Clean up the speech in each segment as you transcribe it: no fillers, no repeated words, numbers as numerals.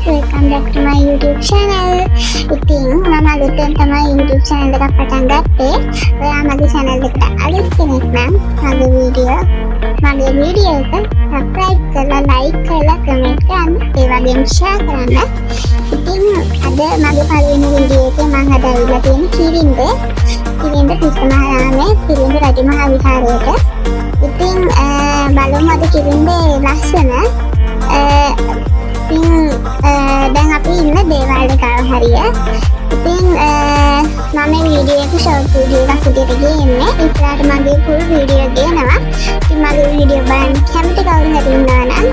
welcome back to my YouTube channel. ඉතින් මම අලුතෙන් තමයි YouTube channel එකක් පටන් ගත්තේ. ඔයා මගේ channel එකට අලුත් කෙනෙක් නම් මගේ වීඩියෝ එක subscribe කරලා like කරලා comment කරන්න ඒ වගේම share කරන්න. ඉතින් අද මගේ පළවෙනි වීඩියෝ එකේ මම හදාවිලා තියෙන කිරින්ද ක්‍රිස්තුමහාරාමේ කිරින්ද රජමහා විහාරයට. ඉතින් බලමු අද කිරින්දේ ලස්සන දැන් අපි ඉන්න දේවාල ගාව හරිය. ඉතින් මම වීඩියෝ එක ෂෝට් වීඩියෝ එකක් විදිහට ගේන්නේ. ඉස්සරහට මගේ full වීඩියෝ ගේනවා. ඉතින් මගේ වීඩියෝ බලන්න කැමති කවුරු හරි ඉන්නවා නම්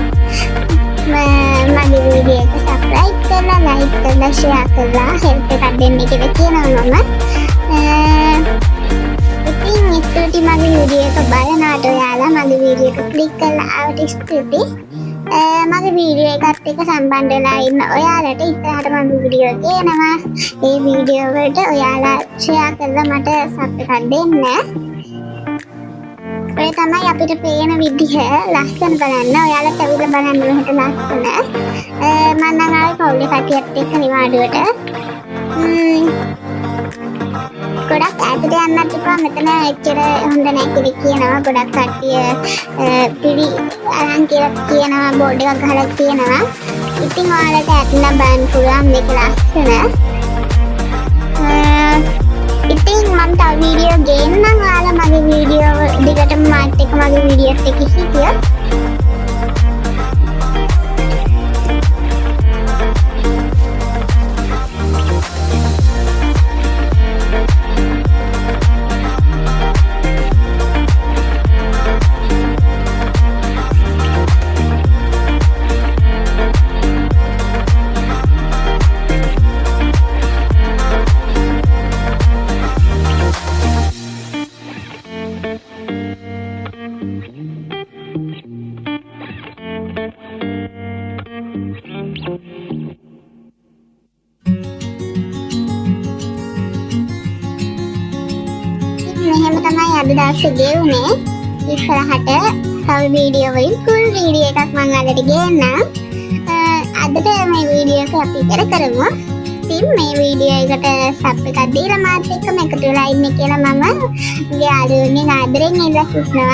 මගේ වීඩියෝ එක subscribe කරලා like කරලා share කරලා help එකක් දෙන්න කියලා කියනවා මම. ඉතින් ස්තුතියි මගේ වීඩියෝ එක බලනාට ඔයාලා මගේ වීඩියෝ එක click කරලා ආවට ස්තුතියි. මගේ වීඩියෝ එකත් එක්ක සම්බන්ධ වෙලා ඉන්න ඔයාලට ඉස්සරහට මම වීඩියෝ ගේනවා. ඒ වීඩියෝ වලට ඔයාලා ෂෙයා කරලා මට සබ් එකක් දෙන්න. ඔය තමයි අපිට පේන විදිහ ලස්සන බලන්න. ඔයාලත් ඇවිල්ලා බලන්න මෙහෙට ලස්සන. මම නම් ආවේ පවුලේ කට්ටියත් එක්ක නිවාඩුවට. ගොඩක් ඈතට යන්නත් එපා. මෙතන එච්චර හොඳ නැහැ කියලා කියනවා. ගොඩක් කට්ටිය පිළි අරන් කියලා කියනවා, බෝඩ් එකක් ගහලා කියනවා. ඉතින් ඔයාලට ඇතුළට බලන්න පුළුවන් මේක ලස්සන. ඉතින් මම තව වීඩියෝ ගේන්නම්. ඔයාලා මගේ වීඩියෝ දිගටම මාත් එක්ක මගේ වීඩියෝස් එක හිටියොත් මෙහෙම තමයි අද දවසේ ගෙවුනේ. ඉස්සරහට තව වීඩියෝ වලින් full වීඩියෝ එකක් මම ඔයාලට ගේන්නම්. අදට මේ වීඩියෝ එක අපි ඉවර කරමු. ඉතින් මේ වීඩියෝ එකට සබ් එකක් දීලා මාත් එක්කම එකතු වෙලා ඉන්න කියලා මම යාළුවනේ ආදරෙන් ඉල්ලා සිටිනවා.